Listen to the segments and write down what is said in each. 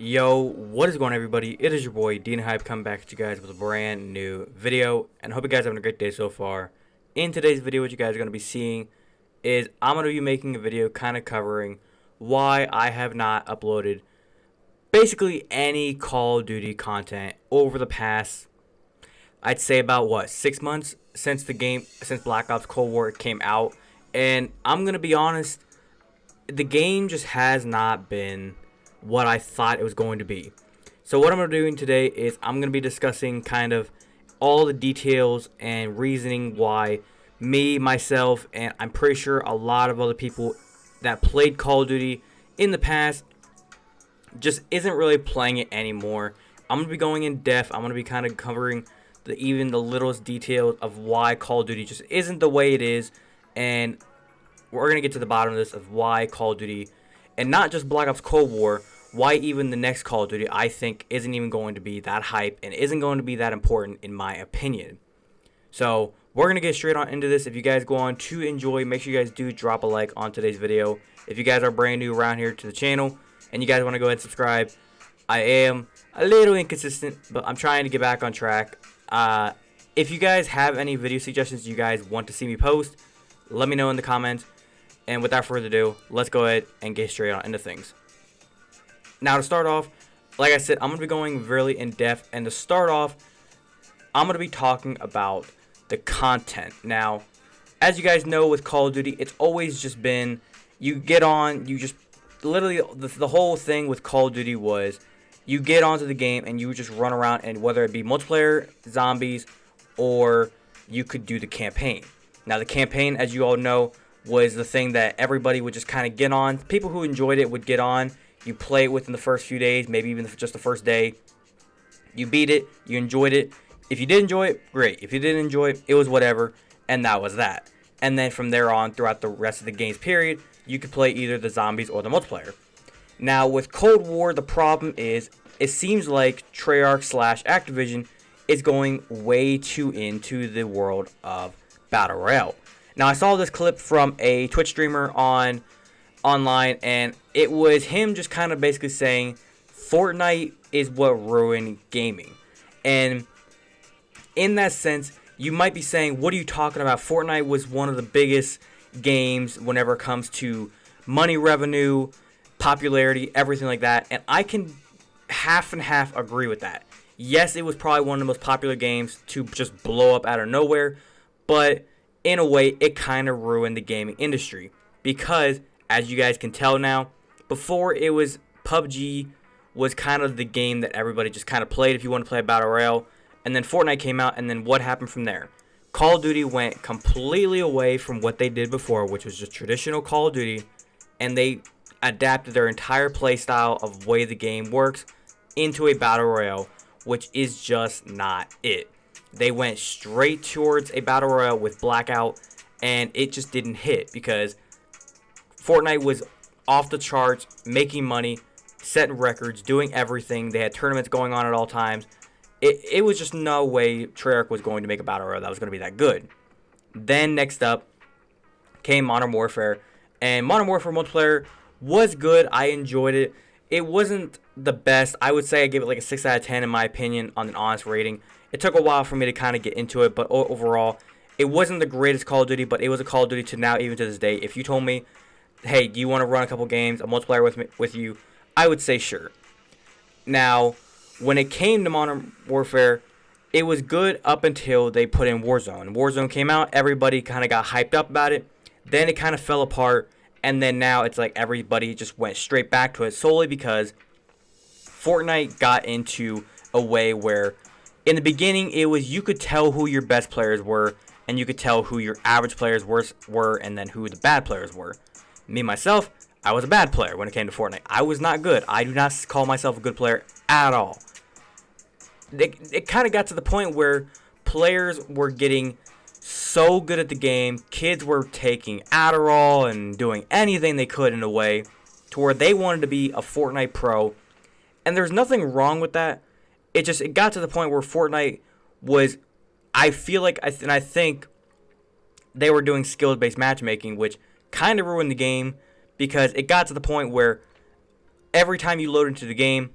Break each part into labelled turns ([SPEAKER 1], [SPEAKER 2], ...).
[SPEAKER 1] Yo, what is going on, everybody? It is your boy Dean Hype coming back at you guys with a brand new video, and I hope you guys are having a great day so far. In today's video, what you guys are going to be seeing is I'm going to be making a video kind of covering why I have not uploaded basically any Call of Duty content over the past, I'd say about 6 months since since Black Ops Cold War came out. And I'm going to be honest, the game just has not been what I thought it was going to be. So what I'm going to be doing today is I'm going to be discussing kind of all the details and reasoning why myself, and I'm pretty sure a lot of other people that played Call of Duty in the past just isn't really playing it anymore. I'm going to be going in depth. I'm going to be kind of covering even the littlest details of why Call of Duty just isn't the way it is. And we're going to get to the bottom of this, of why Call of Duty, and not just Black Ops Cold War, why even the next Call of Duty I think isn't even going to be that hype and isn't going to be that important in my opinion. So we're going to get straight on into this. If you guys go on to enjoy, make sure you guys do drop a like on today's video. If you guys are brand new around here to the channel and you guys want to go ahead and subscribe, I am a little inconsistent, but I'm trying to get back on track. If you guys have any video suggestions you guys want to see me post, let me know in the comments. And without further ado, let's go ahead and get straight on into things. Now to start off, like I said, I'm going to be going really in depth. And to start off, I'm going to be talking about the content. Now, as you guys know with Call of Duty, it's always just been, you get on, you just, literally, the whole thing with Call of Duty was, you get onto the game and you just run around, and whether it be multiplayer, zombies, or you could do the campaign. Now the campaign, as you all know, was the thing that everybody would just kind of get on. People who enjoyed it would get on. You play it within the first few days, maybe even just the first day. You beat it, you enjoyed it. If you did enjoy it, great. If you didn't enjoy it, it was whatever, and that was that. And then from there on, throughout the rest of the game's period, you could play either the zombies or the multiplayer. Now with Cold War, the problem is, it seems like Treyarch / Activision is going way too into the world of Battle Royale. Now, I saw this clip from a Twitch streamer online, and it was him just kind of basically saying Fortnite is what ruined gaming. And in that sense, you might be saying, what are you talking about? Fortnite was one of the biggest games whenever it comes to money revenue, popularity, everything like that. And I can half and half agree with that. Yes, it was probably one of the most popular games to just blow up out of nowhere, but in a way, it kind of ruined the gaming industry because, as you guys can tell now, before it was PUBG was kind of the game that everybody just kind of played if you want to play a Battle Royale, and then Fortnite came out, and then what happened from there? Call of Duty went completely away from what they did before, which was just traditional Call of Duty, and they adapted their entire play style of way the game works into a Battle Royale, which is just not it. They went straight towards a Battle Royale with Blackout, and it just didn't hit because Fortnite was off the charts, making money, setting records, doing everything. They had tournaments going on at all times. It was just no way Treyarch was going to make a Battle Royale that was going to be that good. Then next up came Modern Warfare, and Modern Warfare multiplayer was good. I enjoyed it. It wasn't the best. I would say I gave it like a 6 out of 10 in my opinion on an honest rating. It took a while for me to kind of get into it, but overall, it wasn't the greatest Call of Duty, but it was a Call of Duty to now, even to this day. If you told me, hey, do you want to run a couple games, a multiplayer with you, I would say sure. Now, when it came to Modern Warfare, it was good up until they put in Warzone. Warzone came out, everybody kind of got hyped up about it, then it kind of fell apart, and then now it's like everybody just went straight back to it solely because Fortnite got into a way where in the beginning, it was you could tell who your best players were, and you could tell who your average players were, and then who the bad players were. Me, myself, I was a bad player when it came to Fortnite. I was not good. I do not call myself a good player at all. It kind of got to the point where players were getting so good at the game, kids were taking Adderall and doing anything they could in a way to where they wanted to be a Fortnite pro, and there's nothing wrong with that. It got to the point where Fortnite was, I feel like, and I think they were doing skill-based matchmaking, which kind of ruined the game because it got to the point where every time you load into the game,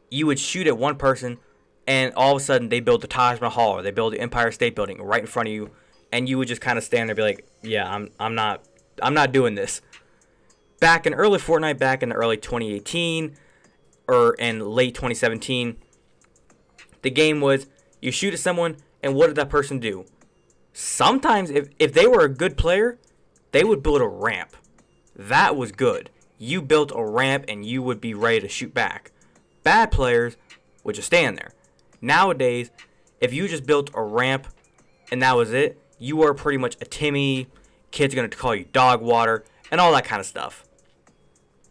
[SPEAKER 1] you would shoot at one person, and all of a sudden they build the Taj Mahal or they build the Empire State Building right in front of you, and you would just kind of stand there and be like, yeah, I'm not doing this. Back in early Fortnite, back in the early 2018 or in late 2017, the game was you shoot at someone, and what did that person do? Sometimes, if they were a good player, they would build a ramp. That was good. You built a ramp, and you would be ready to shoot back. Bad players would just stand there. Nowadays, if you just built a ramp and that was it, you are pretty much a Timmy. Kids are going to call you dog water and all that kind of stuff.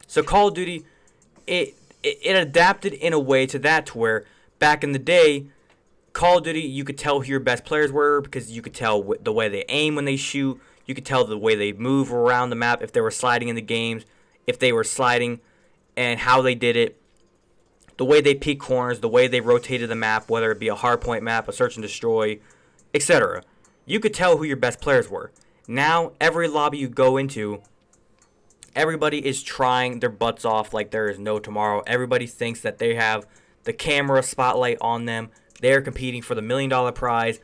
[SPEAKER 1] So Call of Duty, it adapted in a way to that, to where back in the day, Call of Duty, you could tell who your best players were because you could tell the way they aim when they shoot. You could tell the way they move around the map, if they were sliding in the games, if they were sliding, and how they did it. The way they peek corners, the way they rotated the map, whether it be a hardpoint map, a search and destroy, etc. You could tell who your best players were. Now, every lobby you go into, everybody is trying their butts off like there is no tomorrow. Everybody thinks that they have the camera spotlight on them. They're competing for the $1 million prize.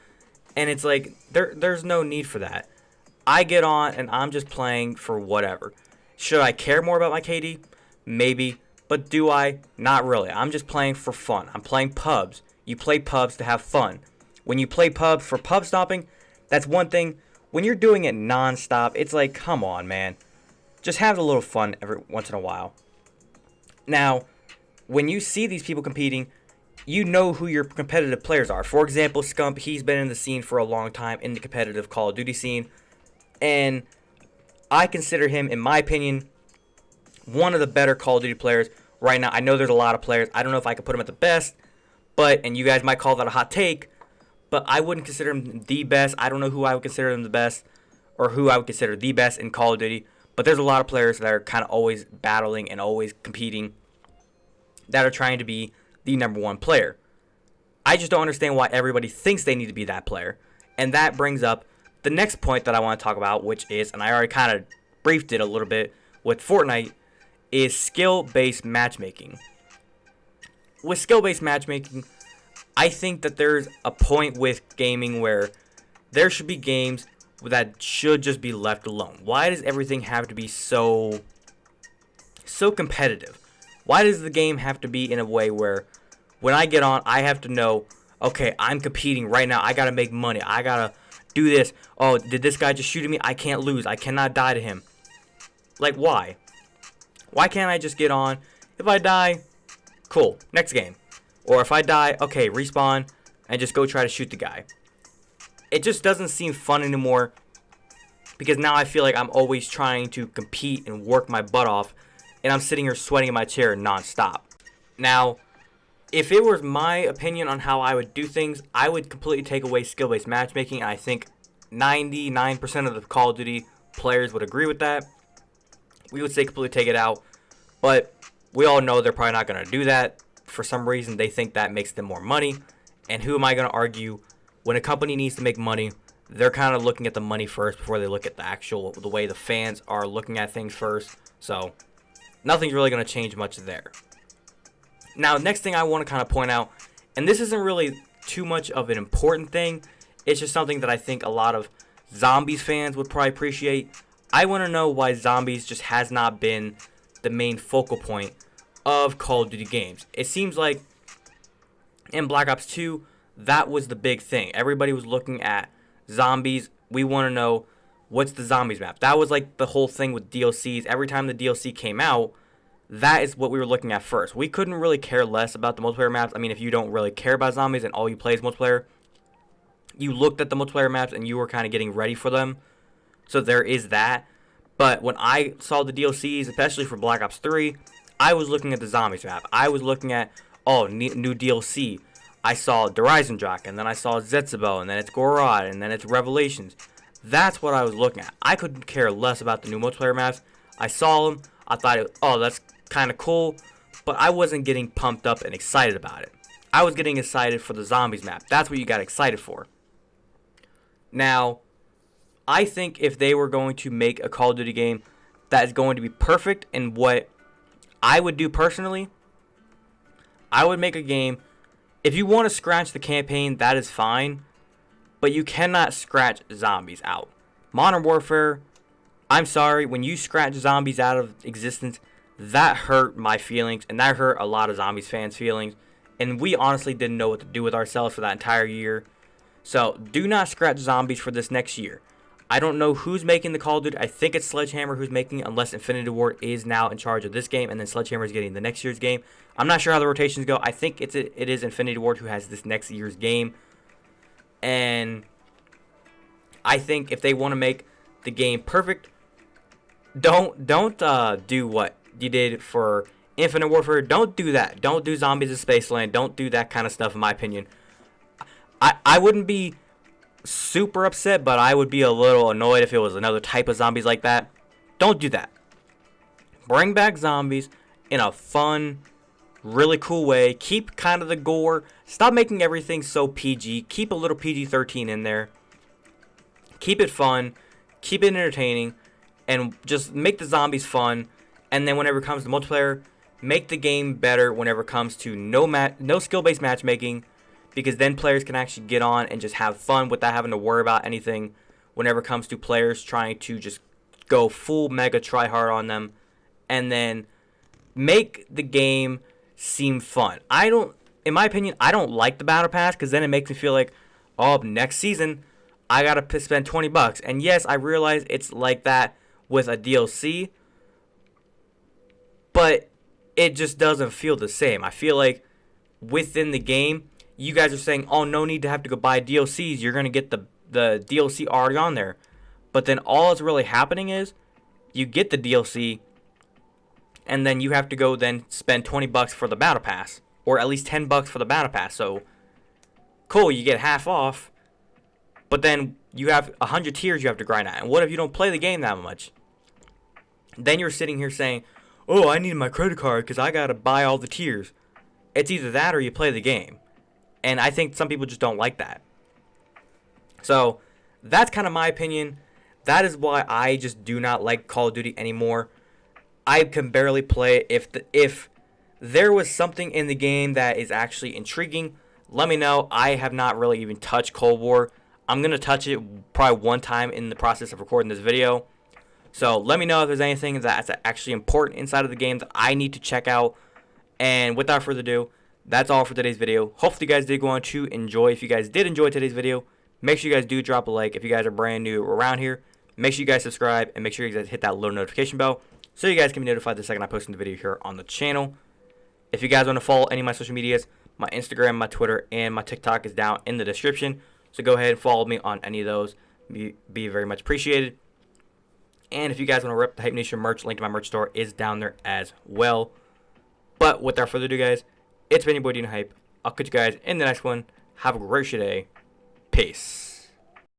[SPEAKER 1] And it's like, there's no need for that. I get on and I'm just playing for whatever. Should I care more about my KD? Maybe. But do I? Not really. I'm just playing for fun. I'm playing pubs. You play pubs to have fun. When you play pubs for pub stopping, that's one thing. When you're doing it non-stop, it's like, come on, man. Just have a little fun every once in a while. Now, when you see these people competing, you know who your competitive players are. For example, Scump, he's been in the scene for a long time, in the competitive Call of Duty scene. And I consider him, in my opinion, one of the better Call of Duty players right now. I know there's a lot of players. I don't know if I could put him at the best, and you guys might call that a hot take, but I wouldn't consider him the best. I don't know who I would consider him the best, or who I would consider the best in Call of Duty, but there's a lot of players that are kind of always battling and always competing that are trying to be the number one player. I just don't understand why everybody thinks they need to be that player, and that brings up the next point that I want to talk about, which is, and I already kind of briefed it a little bit with Fortnite, is skill-based matchmaking. With skill-based matchmaking, I think that there's a point with gaming where there should be games that should just be left alone. Why does everything have to be so competitive? Why does the game have to be in a way where when I get on, I have to know, okay, I'm competing right now. I got to make money. I got to do this. Oh, did this guy just shoot at me? I can't lose. I cannot die to him. Like, why? Why can't I just get on? If I die, cool, next game. Or if I die, okay, respawn and just go try to shoot the guy. It just doesn't seem fun anymore, because now I feel like I'm always trying to compete and work my butt off, and I'm sitting here sweating in my chair nonstop. Now, if it was my opinion on how I would do things, I would completely take away skill-based matchmaking, and I think 99% of the Call of Duty players would agree with that. We would say completely take it out, but we all know they're probably not going to do that. For some reason, they think that makes them more money, and who am I going to argue? When a company needs to make money, they're kind of looking at the money first before they look at the way the fans are looking at things first. So nothing's really going to change much there. Now, next thing I want to kind of point out, and this isn't really too much of an important thing, it's just something that I think a lot of Zombies fans would probably appreciate. I want to know why Zombies just has not been the main focal point of Call of Duty games. It seems like in Black Ops 2, that was the big thing. Everybody was looking at Zombies. We want to know, what's the Zombies map? That was like the whole thing with DLCs. Every time the DLC came out, that is what we were looking at first. We couldn't really care less about the multiplayer maps. I mean, if you don't really care about Zombies and all you play is multiplayer, you looked at the multiplayer maps and you were kind of getting ready for them. So there is that. But when I saw the DLCs, especially for Black Ops 3, I was looking at the Zombies map. I was looking at, new DLC. I saw Dreisendrach, and then I saw Zetsubel, and then it's Gorod, and then it's Revelations. That's what I was looking at. I couldn't care less about the new multiplayer maps. I saw them. I thought, that's kind of cool. But I wasn't getting pumped up and excited about it. I was getting excited for the Zombies map. That's what you got excited for. Now, I think if they were going to make a Call of Duty game that is going to be perfect in what I would do personally, I would make a game. If you want to scratch the campaign, that is fine. But you cannot scratch zombies out. Modern Warfare, I'm sorry, when you scratch zombies out of existence, that hurt my feelings, and that hurt a lot of Zombies fans' feelings. And we honestly didn't know what to do with ourselves for that entire year. So do not scratch zombies for this next year. I don't know who's making the Call of Duty. I think it's Sledgehammer who's making it, unless Infinity Ward is now in charge of this game, and then Sledgehammer is getting the next year's game. I'm not sure how the rotations go. I think it is Infinity Ward who has this next year's game. And I think if they want to make the game perfect, don't do what you did for Infinite Warfare. Don't do that. Don't do Zombies in Spaceland. Don't do that kind of stuff, in my opinion. I wouldn't be super upset, but I would be a little annoyed if it was another type of zombies like that. Don't do that. Bring back zombies in a fun, really cool way. Keep kind of the gore. Stop making everything so PG. Keep a little PG-13 in there. Keep it fun. Keep it entertaining. And just make the zombies fun. And then whenever it comes to multiplayer, make the game better whenever it comes to no skill-based matchmaking. Because then players can actually get on and just have fun without having to worry about anything whenever it comes to players trying to just go full mega try hard on them. And then make the game seem fun. In my opinion, I don't like the Battle Pass, because then it makes me feel like, oh, next season, I got to spend $20. And yes, I realize it's like that with a DLC, but it just doesn't feel the same. I feel like within the game, you guys are saying, oh, no need to have to go buy DLCs. You're going to get the DLC already on there. But then all that's really happening is you get the DLC, and then you have to go then spend $20 for the Battle Pass. Or at least $10 for the Battle Pass. So, cool, you get half off. But then you have 100 tiers you have to grind out. And what if you don't play the game that much? Then you're sitting here saying, oh, I need my credit card because I got to buy all the tiers. It's either that or you play the game. And I think some people just don't like that. So, that's kind of my opinion. That is why I just do not like Call of Duty anymore. I can barely play it. If there was something in the game that is actually intriguing, let me know. I have not really even touched Cold War. I'm going to touch it probably one time in the process of recording this video. So, let me know if there's anything that's actually important inside of the game that I need to check out. And without further ado, that's all for today's video. Hopefully you guys did go on to enjoy. If you guys did enjoy today's video, make sure you guys do drop a like. If you guys are brand new around here, make sure you guys subscribe and make sure you guys hit that little notification bell so you guys can be notified the second I post a video here on the channel. If you guys want to follow any of my social medias, my Instagram, my Twitter, and my TikTok is down in the description. So go ahead and follow me on any of those. Be very much appreciated. And if you guys want to rep the Hype Nation merch, link to my merch store is down there as well. But without further ado, guys, it's been your boy Dino Hype. I'll catch you guys in the next one. Have a great day. Peace.